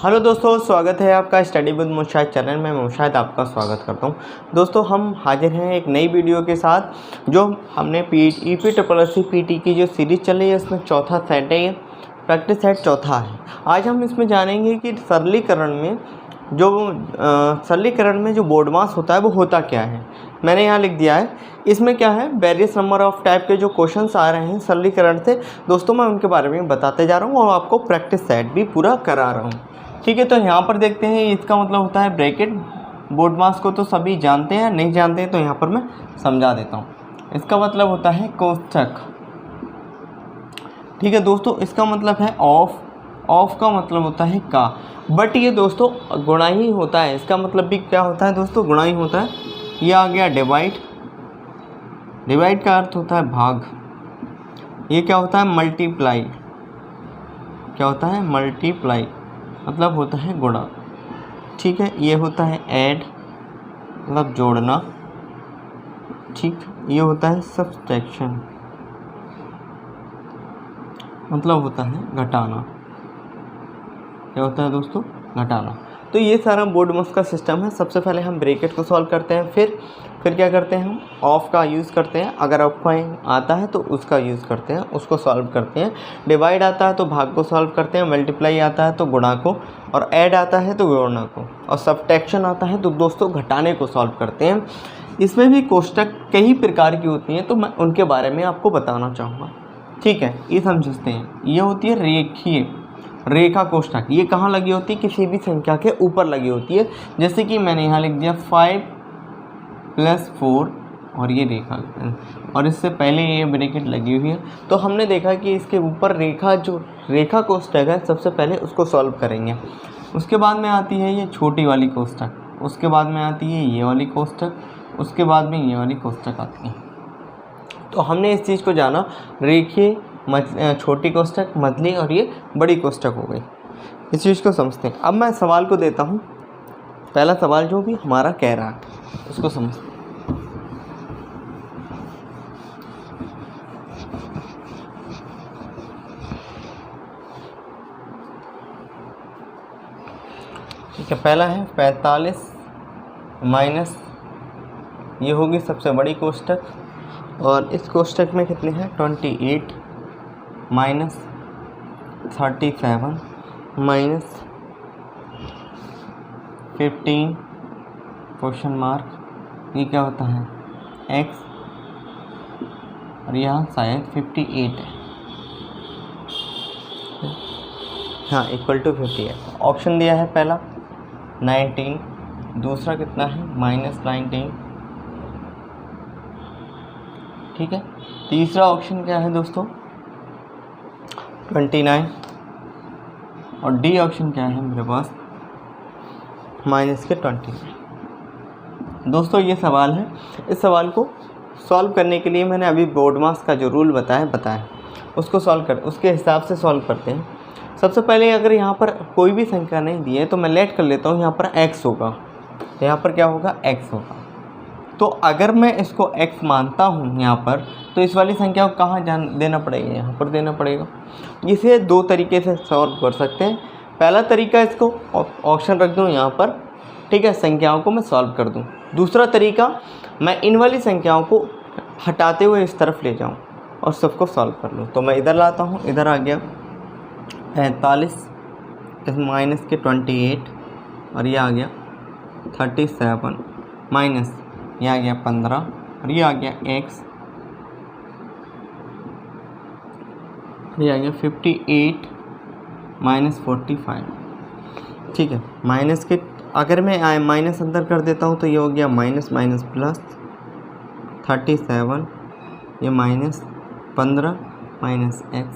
Hello दोस्तों, स्वागत है आपका स्टडी विद मुशाहिद चैनल में। मैं मुशाहिद आपका स्वागत करता हूं। दोस्तों, हम हाजिर हैं एक नई वीडियो के साथ। जो हमने ईपीसी पीटी की जो सीरीज़ चल रही है उसमें चौथा सेट है, ये प्रैक्टिस सेट चौथा है। आज हम इसमें जानेंगे कि सरलीकरण में जो बोर्ड मास होता है वो होता क्या है। मैंने यहाँ लिख दिया है, इसमें क्या है, वेरियस नंबर ऑफ टाइप के जो क्वेश्चंस आ रहे हैं सरलीकरण से। दोस्तों, मैं उनके बारे में बताते जा रहा हूँ और आपको प्रैक्टिस सेट भी पूरा करा रहा हूँ। ठीक है, तो यहाँ पर देखते हैं, इसका मतलब होता है ब्रैकेट। बोर्ड मास को तो सभी जानते हैं, नहीं जानते हैं तो यहाँ पर मैं समझा देता हूँ। इसका मतलब होता है कोष्ठक। ठीक है दोस्तों, इसका मतलब है ऑफ का मतलब होता है का, बट ये दोस्तों गुणा ही होता है। इसका मतलब भी क्या होता है दोस्तों, गुणा ही होता है। ये आ गया डिवाइड का अर्थ होता है भाग। ये क्या होता है, मल्टीप्लाई। क्या होता है, मल्टीप्लाई मतलब होता है गुणा। ठीक है, ये होता है ऐड मतलब जोड़ना। ठीक, ये होता है सब्सट्रैक्शन मतलब होता है घटाना। क्या होता है दोस्तों, घटाना। तो ये सारा बोर्ड मास का सिस्टम है। सबसे पहले हम ब्रैकेट को सॉल्व करते हैं, फिर क्या करते हैं, हम ऑफ का यूज़ करते हैं। अगर ऑफ का आता है तो उसका यूज़ करते हैं, उसको सॉल्व करते हैं। डिवाइड आता है तो भाग को सॉल्व करते हैं। मल्टीप्लाई आता है तो गुणा को, और ऐड आता है तो गुणा को, और सब्ट्रैक्शन आता है तो दोस्तों घटाने को सॉल्व करते हैं। इसमें भी कोष्ठक कई प्रकार की होती हैं, तो मैं उनके बारे में आपको बताना चाहूँगा। ठीक है, ये समझते हैं। ये होती है रेखीय रेखा कोष्ठक। ये कहाँ लगी होती है, किसी भी संख्या के ऊपर लगी होती है। जैसे कि मैंने यहाँ लिख दिया 5 + 4 और ये रेखा, और इससे पहले ये ब्रैकेट लगी हुई है। तो हमने देखा कि इसके ऊपर रेखा कोष्ठक है, सबसे पहले उसको सॉल्व करेंगे। उसके बाद में आती है ये छोटी वाली कोष्ठक, उसके बाद में आती है ये वाली कोष्ठक, उसके बाद में ये वाली कोष्ठक आती है। तो हमने इस चीज़ को जाना, रेखीय, छोटी कोष्ठक, मझली और ये बड़ी कोष्ठक हो गई। इस चीज़ को समझते हैं। अब मैं सवाल को देता हूँ। पहला सवाल जो भी हमारा कह रहा है उसको समझते हैं। ठीक है, पहला है 45 माइनस, ये होगी सबसे बड़ी कोष्ठक, और इस कोष्ठक में कितने हैं, 28 माइनस 37 माइनस 15 क्वेश्चन मार्क, ये क्या होता है, x, और यहाँ शायद 58 है, हाँ, इक्वल टू 58। ऑप्शन दिया है पहला 19, दूसरा कितना है, -19। ठीक है, तीसरा ऑप्शन क्या है दोस्तों, 29, और डी ऑप्शन क्या है मेरे पास, -29। दोस्तों, ये सवाल है। इस सवाल को सॉल्व करने के लिए मैंने अभी बोर्ड मास का जो रूल बताया उसको उसके हिसाब से सॉल्व करते हैं। सबसे पहले अगर यहाँ पर कोई भी संख्या नहीं दी है तो मैं लेट कर लेता हूँ, यहाँ पर x होगा, यहाँ पर क्या होगा, x होगा। तो अगर मैं इसको x मानता हूँ यहाँ पर, तो इस वाली संख्या को कहाँ देना पड़ेगा, यहाँ पर देना पड़ेगा। इसे दो तरीके से सॉल्व कर सकते हैं। पहला तरीका, इसको ऑप्शन रख दूँ यहाँ पर, ठीक है, संख्याओं को मैं सॉल्व कर दूँ। दूसरा तरीका, मैं इन वाली संख्याओं को हटाते हुए इस तरफ ले जाऊँ और सबको सॉल्व कर लूँ। तो मैं इधर लाता हूँ, इधर आ गया 45 माइनस के 28, और ये आ गया 37 माइनस, ये आ गया 15, और ये आ गया x, ये आ गया 58 माइनस 45। ठीक है, माइनस के अगर मैं माइनस अंदर कर देता हूँ तो ये हो गया माइनस माइनस प्लस 37, ये माइनस 15 माइनस x,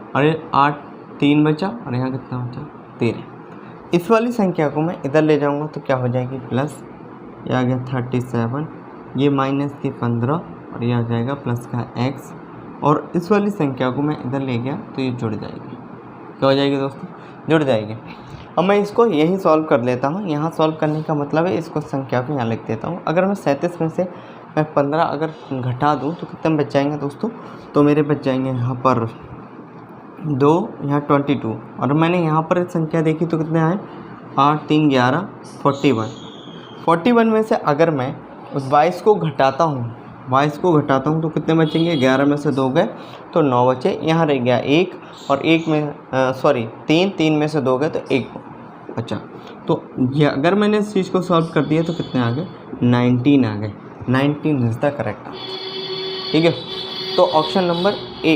और ये 8, 3 बचा, और यहाँ कितना बचा, 13। इस वाली संख्या को मैं इधर ले जाऊँगा तो क्या हो जाएगी, प्लस, ये आ गया 37, ये माइनस की 15, और ये आ जाएगा प्लस का x, और इस वाली संख्या को मैं इधर ले गया तो ये जुड़ जाएगी। क्या हो जाएगी दोस्तों, जुड़ जाएगी। अब मैं इसको यहीं सॉल्व कर लेता हूँ। यहाँ सॉल्व करने का मतलब है, इसको संख्या को यहाँ लिख देता हूँ। अगर मैं 37 में से मैं 15 अगर घटा दूँ तो कितने बच जाएंगे दोस्तों, तो मेरे बच जाएंगे यहाँ पर 2, यहाँ 22, और मैंने यहाँ पर संख्या देखी तो कितने आए, 8 3 11 41। 41 में से अगर मैं उस 22 को घटाता हूँ तो कितने बचेंगे, 11 में से 2 गए तो 9 बचे, यहाँ रह गया 1, और 1 में 3 में से 2 गए तो 1 बचा। तो ये अगर मैंने इस चीज़ को सॉल्व कर दिया तो कितने आ गए, 19 आ गए। 19 इज़ द करेक्ट आंसर। ठीक है, तो option number A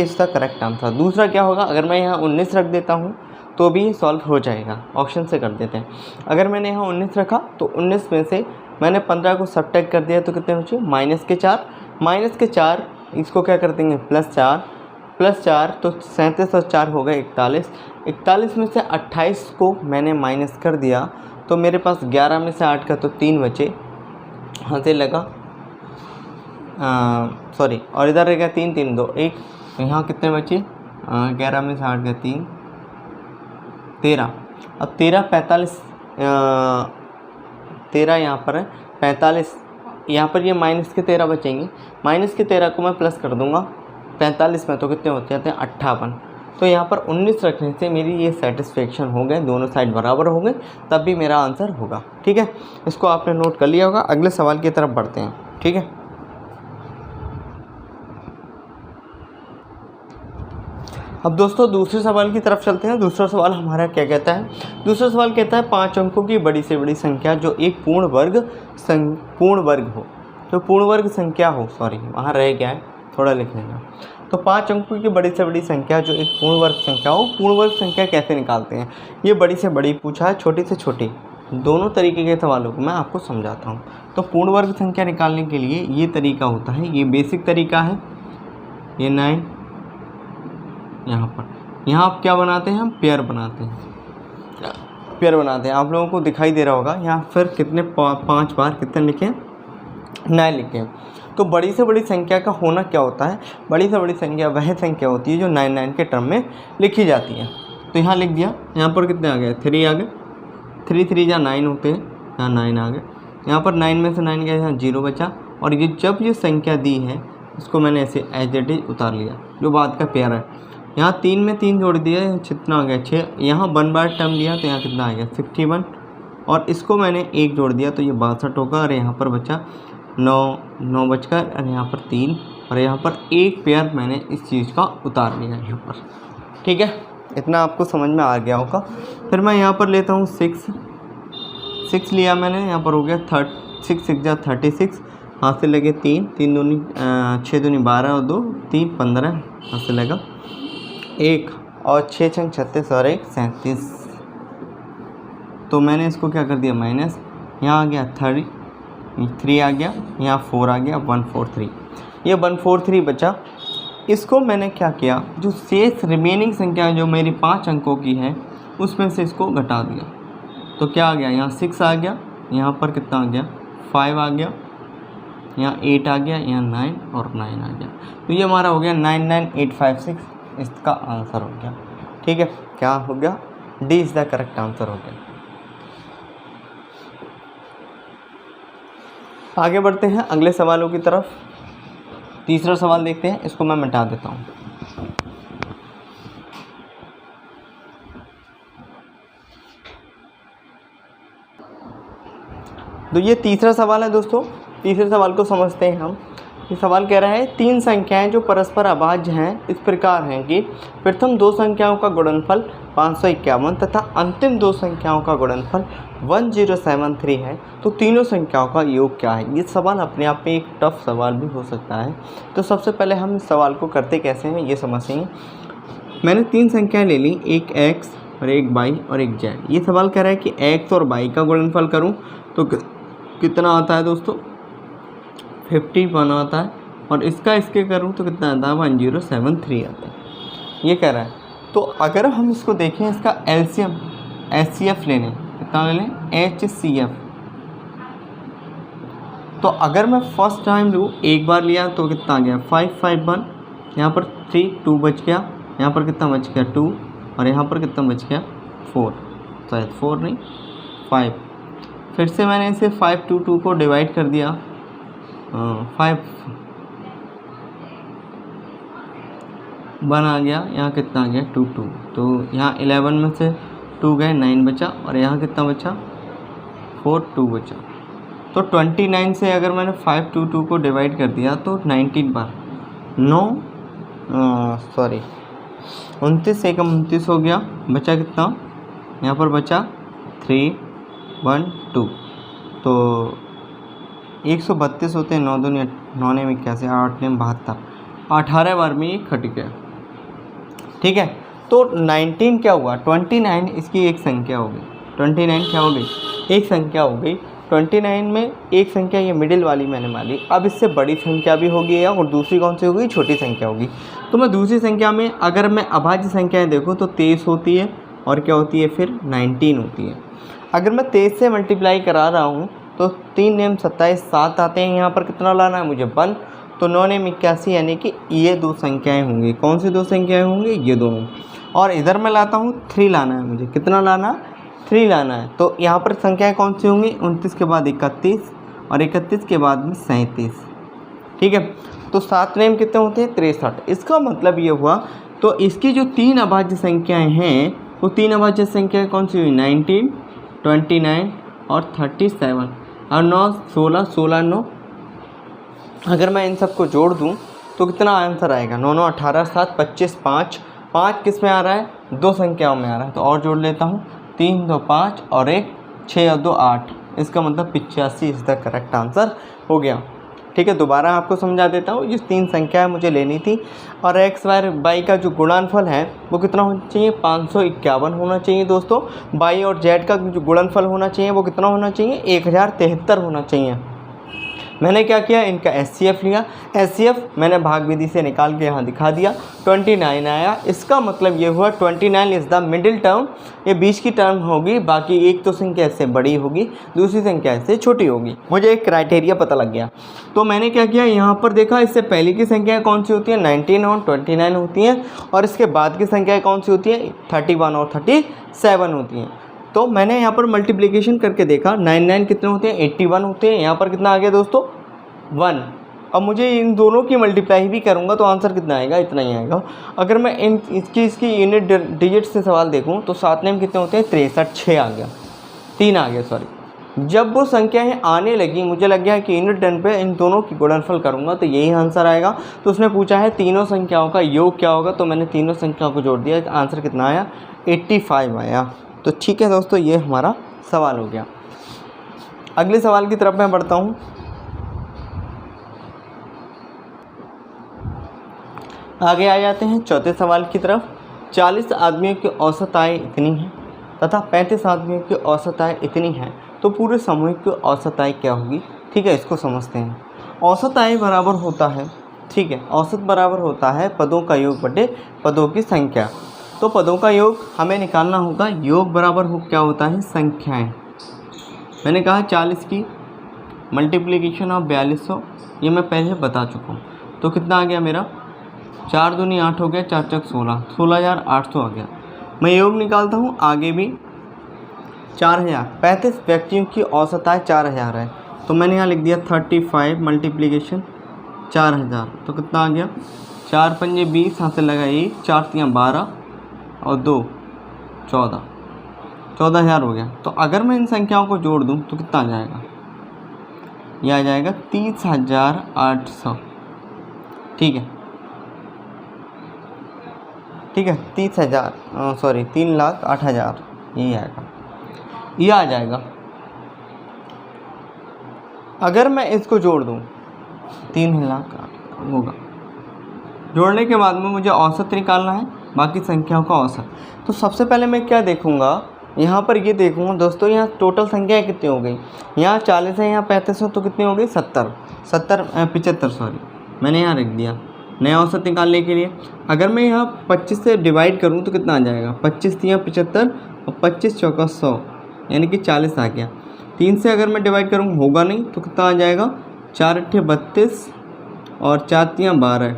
is the correct answer. दूसरा क्या होगा, अगर मैं यहाँ 19 रख देता हूँ तो भी सॉल्व हो जाएगा। ऑप्शन से कर देते हैं। अगर मैंने यहाँ 19 रखा तो 19 में से मैंने 15 को सबट्रैक्ट कर दिया तो कितने बचे, -4, इसको क्या कर देंगे, +4 तो 37 और 4 हो गए 41। 41 में से 28 को मैंने माइनस कर दिया तो मेरे पास 11 में से 8 का तो 3 बचे, यहाँ से लगा और इधर रहेगा 3 3 2 1, तो यहाँ कितने बचे, 11 में से 8 का 3 13। अब 13 यहाँ पर है, 45 यहाँ पर ये माइनस के 13 बचेंगे, माइनस के 13 को मैं प्लस कर दूंगा 45 में तो कितने होते जाते हैं, 58। तो यहाँ पर 19 रखने से मेरी ये सेटिस्फेक्शन हो गए, दोनों साइड बराबर हो गए, तब भी मेरा आंसर होगा। ठीक है, इसको आपने नोट कर लिया होगा। अगले सवाल की तरफ बढ़ते हैं। ठीक है, अब दोस्तों दूसरे सवाल की तरफ चलते हैं। दूसरा सवाल हमारा क्या कहता है, दूसरा सवाल कहता है 5 अंकों की बड़ी से बड़ी संख्या जो एक पूर्ण वर्ग हो, तो पूर्ण वर्ग संख्या हो, वहाँ रह गया है, थोड़ा लिख लेना। तो 5 अंकों की बड़ी से बड़ी संख्या जो एक पूर्ण वर्ग संख्या हो, पूर्ण वर्ग संख्या कैसे निकालते हैं, ये बड़ी से बड़ी पूछा है, छोटी से छोटी, दोनों तरीके के सवालों को मैं आपको समझाता हूँ। तो पूर्ण वर्ग संख्या निकालने के लिए ये तरीका होता है, ये बेसिक तरीका है, ये 9 यहाँ आप क्या बनाते हैं, हम पेयर बनाते हैं। आप लोगों को दिखाई दे रहा होगा यहाँ फिर कितने 5 बार कितने लिखे, 9 लिखे। तो बड़ी से बड़ी संख्या का होना क्या होता है, बड़ी से बड़ी संख्या वह संख्या होती है जो 9 के टर्म में लिखी जाती है। तो यहाँ लिख दिया, यहाँ पर कितने आ गए, 3 आ गए, 3 3 जहाँ 9 होते हैं, यहाँ 9 आ गए। यहाँ पर 9 में से 9 गया, यहाँ 0 बचा, और ये जब ये संख्या दी है इसको मैंने ऐसे एज इट इज उतार लिया, जो बाद का पेयर है। यहाँ 3 में 3 जोड़ दिया, कितना आ गया 6, यहाँ 1 बार टर्म लिया तो यहाँ कितना आ गया 61, और इसको मैंने 1 जोड़ दिया तो ये 62 होगा, और यहाँ पर बचा 9 बचकर, और यहाँ पर 3, और यहाँ पर 1 पेयर मैंने इस चीज़ का उतार लिया यहाँ पर। ठीक है, इतना आपको समझ में आ गया होगा। फिर मैं यहाँ पर लेता हूँ 6 लिया मैंने, यहाँ पर हो गया 6 6 जा 36, हाथ से लगे 3 3 दूनी 6 दूनी 12 और 2 3 15, हाथ से लगा 1, और 6 6 36 और 1 37। तो मैंने इसको क्या कर दिया माइनस, यहाँ आ गया 3 आ गया, यहाँ 4 आ गया, 143, ये 143 बचा। इसको मैंने क्या किया, जो शेष रिमेनिंग संख्या जो मेरी 5 अंकों की है उसमें से इसको घटा दिया। तो क्या आ गया, यहाँ 6 आ गया, यहाँ पर कितना आ गया 5 आ गया, यहाँ 8 आ गया, यहाँ 9 और 9 आ गया। तो ये हमारा हो गया 99856, इसका आंसर हो गया। ठीक है, क्या हो गया, D is the correct answer हो गया। आगे बढ़ते हैं अगले सवालों की तरफ। तीसरा सवाल देखते हैं, इसको मैं मिटा देता हूँ। तो ये तीसरा सवाल है दोस्तों। तीसरे सवाल को समझते हैं हम। ये सवाल कह रहा है 3 संख्याएं जो परस्पर अभाज्य हैं इस प्रकार हैं कि प्रथम 2 संख्याओं का गुणनफल 551 तथा अंतिम 2 संख्याओं का गुणनफल 1073 है, तो तीनों संख्याओं का योग क्या है। ये सवाल अपने आप में एक टफ सवाल भी हो सकता है। तो सबसे पहले हम इस सवाल को करते कैसे हैं ये समझेंगे। मैंने 3 संख्याएँ ले ली, एक x और एक y और एक z। ये सवाल कह रहा है कि x और y का गुणनफल करूँ तो कितना आता है दोस्तों, 51 आता है, और इसका इसके करूँ तो कितना आता है 1073 आता है, ये कह रहा है। तो अगर हम इसको देखें, इसका एलसीएम HCF लेने, कितना ले लें HCF। तो अगर मैं फर्स्ट टाइम लूँ, एक बार लिया तो कितना आ गया 551, यहाँ पर 3 2 बच गया, यहाँ पर कितना बच गया 2, और यहाँ पर कितना बच गया 4, शायद 4 नहीं 5। फिर से मैंने इसे 5 2 को डिवाइड कर दिया, 5 1 आ गया, यहाँ कितना आ गया 2 2, तो यहाँ 11 में से 2 गए 9 बचा, और यहाँ कितना बचा 4 2 बचा। तो 29 से अगर मैंने 5 2 2 को डिवाइड कर दिया तो 19 बार 29 से 29 हो गया, बचा कितना यहाँ पर बचा 3 1 2, तो 132 होते हैं, 9 दूनी 9 ने 81, 8 ने 72, 18 बार में ये कट गया। ठीक है, तो 19 क्या हुआ 29 इसकी एक संख्या हो गई, 29 क्या हो गई एक संख्या हो गई। 29 में एक संख्या ये मिडिल वाली मैंने मानी, अब इससे बड़ी संख्या भी होगी है और दूसरी कौन सी होगी छोटी संख्या होगी। तो मैं दूसरी संख्या में अगर मैं अभाज्य संख्याएं देखूँ तो 23 होती है और क्या होती है फिर 19 होती है। अगर मैं 23 से मल्टीप्लाई करा रहा हूँ तो 3 नेम 27 7 आते हैं, यहाँ पर कितना लाना है मुझे 1, तो 9 नेम 81, यानी कि ये दो संख्याएँ होंगी। कौन सी दो संख्याएँ होंगी ये दोनों। और इधर मैं लाता हूँ 3 लाना है मुझे, कितना लाना 3 लाना है। तो यहाँ पर संख्याएँ कौन सी होंगी 29 के बाद 31 और 31 के बाद में 37। ठीक है, तो 7 नेम कितने होते हैं 63। इसका मतलब ये हुआ, तो इसकी जो 3 अभाज्य संख्याएँ हैं वो 3 अभाज्य संख्याएँ कौन सी हुई 19 29 और 37 और 9 16 16 9। अगर मैं इन सबको जोड़ दूं तो कितना आंसर आएगा 9 9 18 7 25 5 5 किस में आ रहा है 2 संख्याओं में आ रहा है। तो और जोड़ लेता हूं 3 2 5 और 1 6 और 2 8, इसका मतलब 85 इज द करेक्ट आंसर हो गया। ठीक है, दोबारा आपको समझा देता हूँ। ये 3 संख्याएं मुझे लेनी थी और एक्स वाई का जो गुणनफल है वो कितना होना चाहिए 551 होना चाहिए दोस्तों। वाई और जेड का जो गुणनफल होना चाहिए वो कितना होना चाहिए 1073 होना चाहिए। मैंने क्या किया इनका एचसीएफ लिया, एचसीएफ मैंने भाग विधि से निकाल के यहाँ दिखा दिया, 29 आया। इसका मतलब ये हुआ 29 इज़ द मिडिल टर्म, ये बीच की टर्म होगी, बाकी एक तो संख्या इससे बड़ी होगी दूसरी संख्या इससे छोटी होगी। मुझे एक क्राइटेरिया पता लग गया, तो मैंने क्या किया यहाँ पर देखा इससे पहले की संख्याएँ कौन सी होती हैं 19 और 29 होती हैं, और इसके बाद की संख्याएँ कौन सी होती हैं 31 और 37 होती हैं। तो मैंने यहाँ पर मल्टीप्लिकेशन करके देखा 9 कितने होते हैं 81 होते हैं, यहाँ पर कितना आ गया दोस्तों 1। अब मुझे इन दोनों की मल्टीप्लाई भी करूँगा तो आंसर कितना आएगा इतना ही आएगा। अगर मैं इसकी यूनिट डिजिट से सवाल देखूँ तो 7 नेम कितने होते हैं 63, 6 आ गया 3 आ गया सॉरी। जब वो संख्याएँ आने लगी मुझे लग गया कि यूनिट डन पे इन दोनों की गुणनफल करूँगा तो यही आंसर आएगा। तो उसने पूछा है तीनों संख्याओं का योग क्या होगा, तो मैंने तीनों संख्याओं को जोड़ दिया, आंसर कितना आया 85 आया। तो ठीक है दोस्तों, ये हमारा सवाल हो गया। अगले सवाल की तरफ मैं बढ़ता हूँ। आगे आ जाते हैं चौथे सवाल की तरफ। 40 आदमियों की औसत आय इतनी है तथा 35 आदमियों की औसत आय इतनी है, तो पूरे समूह की औसत आय क्या होगी। ठीक है, इसको समझते हैं। औसत आय बराबर होता है, ठीक है, औसत बराबर होता है पदों का योग बटे पदों की संख्या। तो पदों का योग हमें निकालना होगा, योग बराबर हो क्या होता है संख्याएं। मैंने कहा 40 की मल्टीप्लिकेशन ऑफ 4200, ये मैं पहले बता चुका हूँ। तो कितना आ गया मेरा 4 दूनी 8 हो गया, 4 चौक 16, 16,800 आ गया। मैं योग निकालता हूँ आगे भी 4000, 35 व्यक्तियों की औसत आय 4000 है, तो मैंने यहाँ लिख दिया 35 मल्टीप्लिकेशन 4000, तो कितना आ गया 4 पंजे 20, हाथ से लगा 1, 4 तियाँ 12 और 2 14, 14,000 हो गया। तो अगर मैं इन संख्याओं को जोड़ दूं तो कितना आ जाएगा, यह आ जाएगा 30,800। ठीक है, ठीक है 3,08,000 यही आएगा, यह आ जाएगा। अगर मैं इसको जोड़ दूं 3 लाख होगा। जोड़ने के बाद में मुझे औसत निकालना है, बाकी संख्याओं का औसत। तो सबसे पहले मैं क्या देखूंगा, यहाँ पर ये देखूंगा दोस्तों, यहाँ टोटल संख्याएं कितनी हो गई। यहाँ 40 है, यहाँ 35 है, तो कितनी हो गई 75 सॉरी, मैंने यहाँ रख दिया नया औसत निकालने के लिए। अगर मैं यहाँ 25 से डिवाइड करूँ तो कितना आ जाएगा 25 तियाँ 75 और 25 चौका 100, यानी कि 40 आ गया। 3 से अगर मैं डिवाइड करूँ होगा नहीं, तो कितना आ जाएगा 4 अट्ठे 32 और 4 तियाँ 12,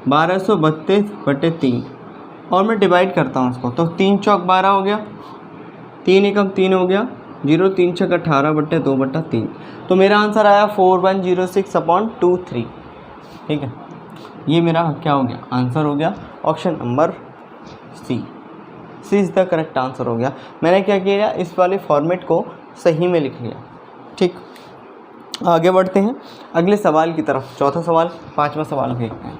1232 बटे 3, और मैं डिवाइड करता हूँ उसको, तो 3 चौक 12 हो गया, 3 एकम 3 हो गया, 0 3 छक 18 बटे 2 बटा 3। तो मेरा आंसर आया 4106/23। ठीक है, ये मेरा क्या हो गया, आंसर हो गया option number C. C is the correct answer हो गया। मैंने क्या किया, इस वाले फॉर्मेट को सही में लिख लिया। ठीक, आगे बढ़ते हैं अगले सवाल की तरफ। चौथा सवाल, पांचवा सवाल देखते हैं।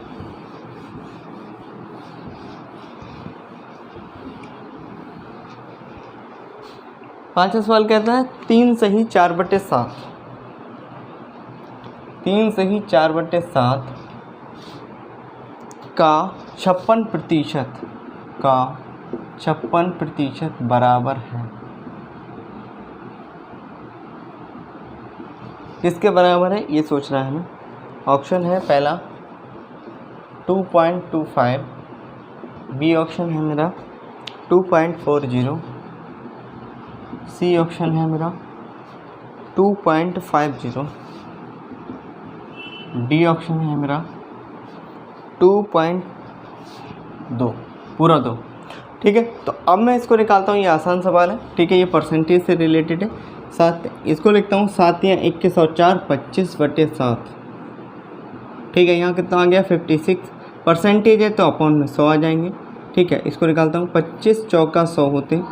पांचवा सवाल कहता है 3 सही 4/7, 3 सही 4/7 का 56% बराबर है। किसके बराबर है ये सोचना है हमें। ऑप्शन है पहला 2.25, बी ऑप्शन है मेरा 2.40, सी ऑप्शन है मेरा 2.50, डी ऑप्शन है मेरा 2.2, पूरा 2। ठीक है, तो अब मैं इसको निकालता हूँ। ये आसान सवाल है, ठीक है, ये परसेंटेज से रिलेटेड है। 7 इसको लिखता हूँ, 7 या 1 के 100, 4 25/7। ठीक है, यहाँ कितना आ गया 56, परसेंटेज है तो अपॉन में 100 आ जाएंगे। ठीक है, इसको निकालता हूँ, 25 चौका 100 होते,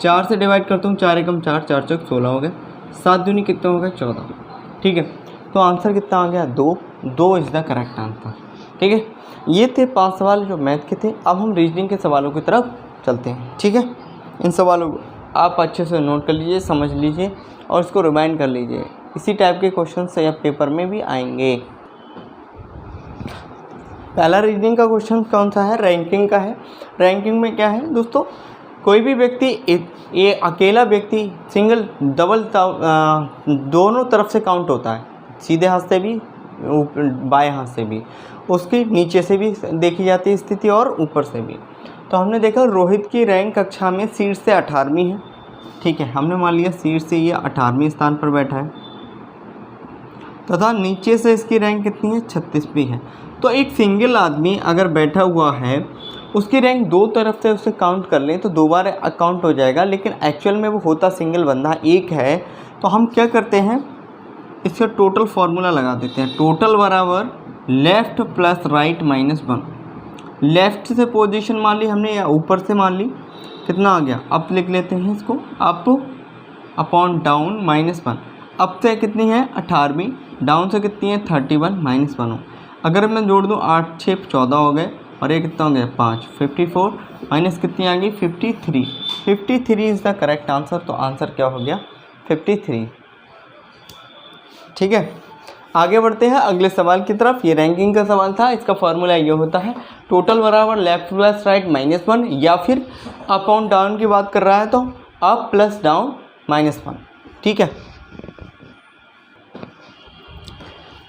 4 से डिवाइड करता हूँ, 4 एकम 4, 4 चौक 16 हो गए, 7 दूनी कितना हो गया 14। ठीक है, तो आंसर कितना आ गया 2। 2 इज़ द करेक्ट आंसर। ठीक है, ये थे 5 सवाल जो मैथ के थे। अब हम रीजनिंग के सवालों की तरफ चलते हैं। ठीक है, इन सवालों को आप अच्छे से नोट कर लीजिए, समझ लीजिए और इसको रिमाइंड कर लीजिए। इसी टाइप के क्वेश्चन से अब पेपर में भी आएंगे। पहला रीजनिंग का क्वेश्चन कौन सा है, रैंकिंग का है। रैंकिंग में क्या है दोस्तों, कोई भी व्यक्ति, ये अकेला व्यक्ति सिंगल डबल दोनों तरफ से काउंट होता है, सीधे हाथ से भी बाएं हाथ से भी, उसकी नीचे से भी देखी जाती है स्थिति और ऊपर से भी। तो हमने देखा रोहित की रैंक कक्षा में सीट से 18वीं है। ठीक है, हमने मान लिया सीट से ये 18वें स्थान पर बैठा है तथा नीचे से इसकी रैंक कितनी है 36वीं है। तो एक सिंगल आदमी अगर बैठा हुआ है, उसकी रैंक दो तरफ से उसे काउंट कर लें तो 2 बार काउंट हो जाएगा, लेकिन एक्चुअल में वो होता सिंगल बंदा एक है। तो हम क्या करते हैं, इसका टोटल फार्मूला लगा देते हैं। टोटल बराबर left plus right minus 1। Left से पोजीशन मान ली हमने या ऊपर से मान ली, कितना आ गया, अप लिख लेते हैं इसको, अप अपॉन डाउन -1। अप से कितनी है 18वीं, डाउन से कितनी है 31 -1। अगर मैं जोड़ दूँ 8 6 14 हो गए और ये कितना हो गया 5 54 माइनस कितनी आ गई 53। 53 इज़ द करेक्ट आंसर। तो आंसर क्या हो गया 53। ठीक है, आगे बढ़ते हैं अगले सवाल की तरफ। ये रैंकिंग का सवाल था। इसका फार्मूला ये होता है टोटल बराबर लेफ्ट प्लस राइट -1, या फिर अप और डाउन की बात कर रहा है तो अप प्लस डाउन -1। ठीक है,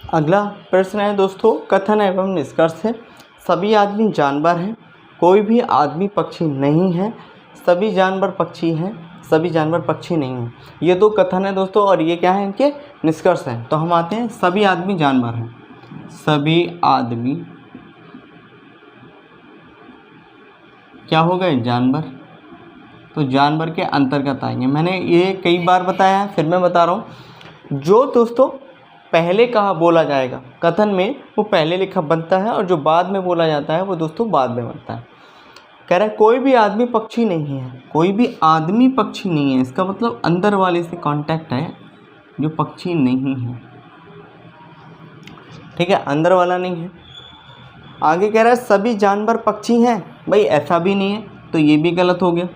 अगला प्रश्न है दोस्तों, कथन एवं निष्कर्ष है। सभी आदमी जानवर हैं, कोई भी आदमी पक्षी नहीं है। सभी जानवर पक्षी हैं, सभी जानवर पक्षी नहीं हैं। ये दो कथन है दोस्तों, और ये क्या है, इनके निष्कर्ष हैं। तो हम आते हैं, सभी आदमी जानवर हैं, सभी आदमी क्या हो गए जानवर। तो जानवर के अंतर्गत आएंगे। मैंने ये कई बार बताया है, फिर मैं बता रहा हूँ। जो दोस्तों पहले कहा बोला जाएगा कथन में, वो पहले लिखा बनता है, और जो बाद में बोला जाता है वो दोस्तों बाद में बनता है। कह रहा है कोई भी आदमी पक्षी नहीं है, कोई भी आदमी पक्षी नहीं है। इसका मतलब अंदर वाले से कांटेक्ट है जो पक्षी नहीं है। ठीक है, अंदर वाला नहीं है। आगे कह रहा है सभी जानवर पक्षी हैं, भाई ऐसा भी नहीं है, तो ये भी गलत हो गया।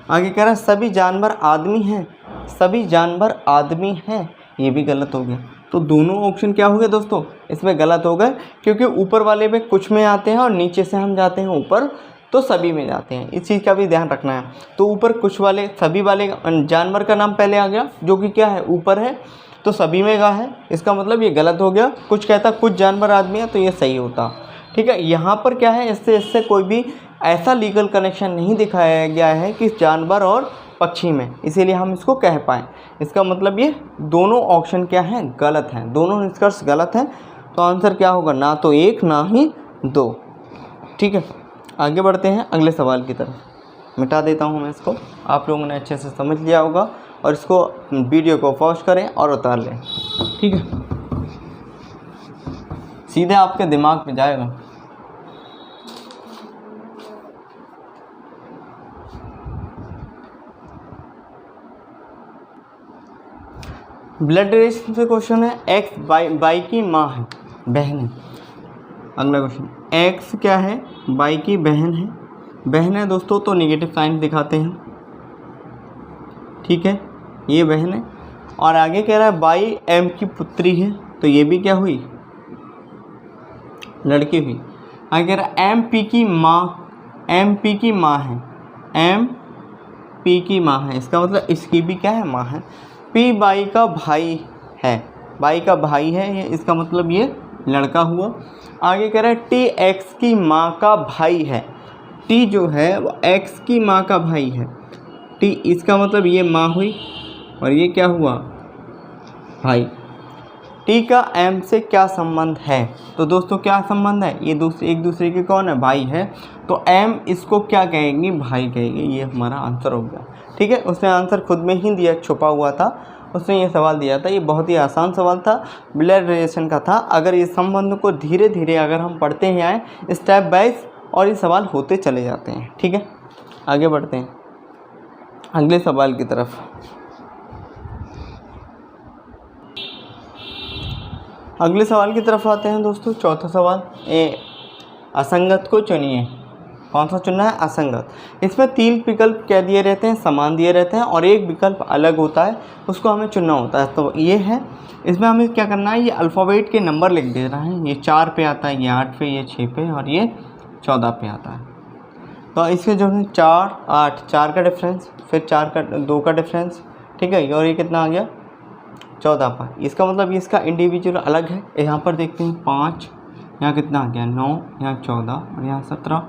आगे कह रहा है सभी जानवर आदमी हैं, सभी जानवर आदमी हैं, ये भी गलत हो गया। तो दोनों ऑप्शन क्या हो गए दोस्तों, इसमें गलत हो गए, क्योंकि ऊपर वाले में कुछ में आते हैं और नीचे से हम जाते हैं ऊपर तो सभी में जाते हैं। इस चीज़ का भी ध्यान रखना है। तो ऊपर कुछ वाले, सभी वाले जानवर का नाम पहले आ गया, जो कि क्या है ऊपर है, तो सभी में का है। इसका मतलब ये गलत हो गया। कुछ कहता कुछ जानवर आदमी है, तो ये सही होता। ठीक है, यहाँ पर क्या है, इससे कोई भी ऐसा लीगल कनेक्शन नहीं दिखाया गया है कि जानवर और पक्षी में, इसीलिए हम इसको कह पाएँ। इसका मतलब ये दोनों ऑप्शन क्या हैं, गलत हैं, दोनों निष्कर्ष गलत हैं। तो आंसर क्या होगा, ना तो 1 ना ही 2। ठीक है, आगे बढ़ते हैं अगले सवाल की तरफ। मिटा देता हूँ मैं इसको, आप लोगों ने अच्छे से समझ लिया होगा, और इसको वीडियो को पॉज करें और उतार लें। ठीक है, सीधे आपके दिमाग में जाएगा। ब्लड रिलेशन से क्वेश्चन है, एक्स बाई की माँ है, बहन है। अगला क्वेश्चन, एक्स क्या है, बाई की बहन है, बहन है दोस्तों तो नेगेटिव साइन दिखाते हैं, ठीक है, ये बहन है। और आगे कह रहा है बाई एम की पुत्री है, तो ये भी क्या हुई, लड़की हुई। आगे कह रहा है एम पी की माँ, एम पी की माँ है, एम पी की माँ है, इसका मतलब इसकी भी क्या है, माँ है। पी बाई का भाई है, बाई का भाई है ये, इसका मतलब ये लड़का हुआ। आगे कह रहा है टी एक्स की माँ का भाई है, टी जो है वो एक्स की माँ का भाई है, टी इसका मतलब ये माँ हुई और ये क्या हुआ, भाई। टी का एम से क्या संबंध है, तो दोस्तों क्या संबंध है, ये एक दूसरे के कौन है, भाई है, तो एम इसको क्या कहेंगी, भाई कहेंगे। ये हमारा आंसर हो गया, ठीक है। उसने आंसर खुद में ही दिया, छुपा हुआ था, उसने ये सवाल दिया था। ये बहुत ही आसान सवाल था, ब्लड रिलेशन का था। अगर ये संबंध को धीरे धीरे अगर हम पढ़ते ही आए स्टेप बाइज, और ये सवाल होते चले जाते हैं, ठीक है। आगे बढ़ते हैं अगले सवाल की तरफ। अगले सवाल की तरफ आते हैं दोस्तों। चौथा सवाल, असंगत को चुनिए। कौन सा चुनना है, असंगत। इसमें 3 विकल्प क्या दिए रहते हैं, समान दिए रहते हैं, और एक विकल्प अलग होता है, उसको हमें चुनना होता है। तो ये है, इसमें हमें क्या करना है, ये अल्फ़ाबेट के नंबर लिख दे रहा है। ये 4 पे आता है, ये 8 पे, ये 6 पे, और ये 14 पे आता है। तो इसके जो है 4, 8, 4 का डिफरेंस, फिर 4 का 2 का डिफरेंस, ठीक है, और ये कितना आ गया, 14 पर। इसका मतलब इसका इंडिविजुअल अलग है। यहाँ पर देखते हैं 5, यहाँ कितना आ गया 9, यहाँ 14, और यहाँ 17।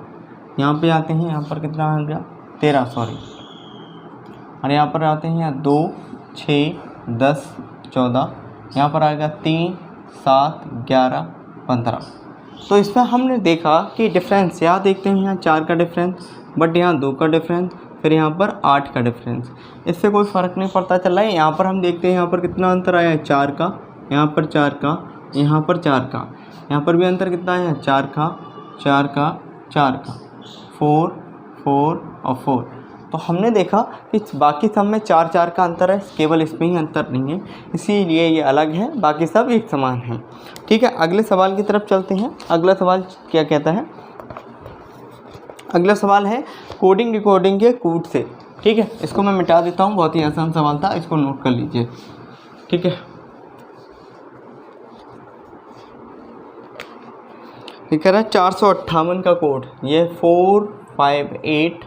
यहाँ पे आते हैं, यहाँ पर कितना आ गया 13, सॉरी, और यहाँ पर आते हैं 2, 6, 10, 14, यहाँ पर आएगा 3, 7, 11, 15। तो इसमें हमने देखा कि डिफरेंस, यहाँ देखते हैं यहाँ 4 का डिफरेंस, बट यहाँ 2 का डिफरेंस, फिर यहाँ पर 8 का डिफरेंस, इससे कोई फ़र्क नहीं पड़ता चल रहा है। यहाँ पर हम देखते हैं यहाँ पर कितना अंतर आया है, 4 का, यहाँ पर 4 का, यहाँ पर 4 का, यहाँ पर भी अंतर कितना आया है, 4 का, 4 का, 4 का, 4, 4 और 4। तो हमने देखा कि बाकी सब में 4 4 का अंतर है, केवल इसमें ही अंतर नहीं है, इसीलिए ये अलग है, बाकी सब एक समान है, ठीक है। अगले सवाल की तरफ चलते हैं। अगला सवाल क्या कहता है, अगला सवाल है कोडिंग रिकॉर्डिंग के कूट से, ठीक है। इसको मैं मिटा देता हूँ, बहुत ही आसान सवाल था, इसको नोट कर लीजिए, ठीक है। ये कह रहा है 458 का कोड, ये 458,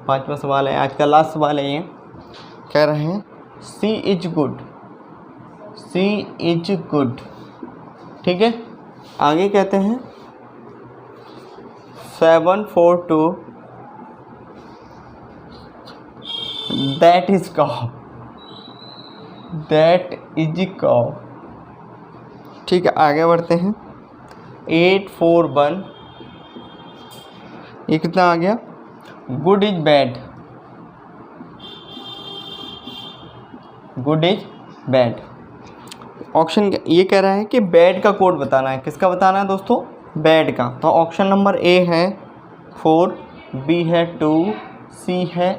5वां सवाल है, आज का लास्ट सवाल है। ये कह रहे हैं she is good, she is good, ठीक है। आगे कहते हैं 742 दैट इज कॉ, दैट इज कॉ, ठीक है। आगे बढ़ते हैं 841, ये कितना आ गया, good is bad, good is bad. Option ये कह रहा है कि बैड का कोड बताना है, किसका बताना है दोस्तों, बैड का। तो ऑप्शन नंबर ए है 4, बी है 2, सी है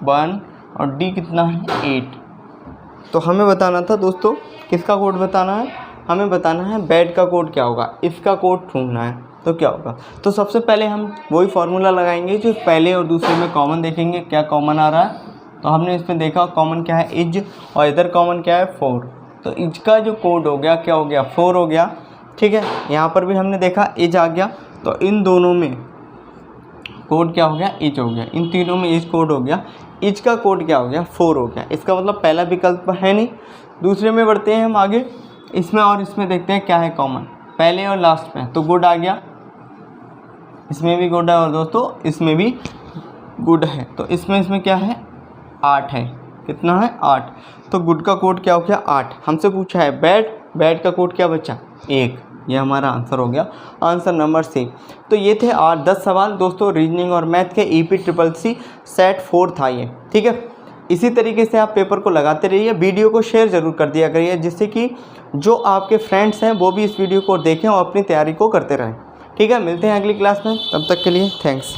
1 और डी कितना है 8। तो हमें बताना था दोस्तों, किसका कोड बताना है, हमें बताना है बैड का कोड क्या होगा, इसका कोड ढूंढना है। तो क्या होगा, तो सबसे पहले हम वही फार्मूला लगाएंगे जो पहले और दूसरे में कॉमन, देखेंगे क्या कॉमन आ रहा है। तो हमने इसमें देखा कॉमन क्या है, इज, और इधर कॉमन क्या है 4। तो इज का जो कोड हो गया क्या हो गया, 4 हो गया, ठीक है। यहाँ पर भी हमने देखा इज आ गया, तो इन दोनों में कोड क्या हो गया, इज हो गया, इन तीनों में इज कोड हो गया, इज का कोड क्या हो गया 4 हो गया। इसका मतलब पहला विकल्प है नहीं। दूसरे में बढ़ते हैं हम आगे, इसमें और इसमें देखते हैं क्या है कॉमन, पहले और लास्ट में। तो गुड आ गया, इसमें भी गुड है, और दोस्तों इसमें भी गुड है। तो इसमें क्या है 8 है, कितना है 8। तो गुड का कोड क्या हो गया 8। हमसे पूछा है बैड, बैड का कोड क्या बचा 1। ये हमारा आंसर हो गया, आंसर नंबर सी। तो ये थे 8-10 सवाल दोस्तों रीजनिंग और मैथ के EPCCC सेट 4 था ये, ठीक है। इसी तरीके से आप पेपर को लगाते रहिए, वीडियो को शेयर ज़रूर कर दिया करिए, जिससे कि जो आपके फ्रेंड्स हैं वो भी इस वीडियो को देखें और अपनी तैयारी को करते रहें। ठीक है, मिलते हैं अगली क्लास में, तब तक के लिए थैंक्स।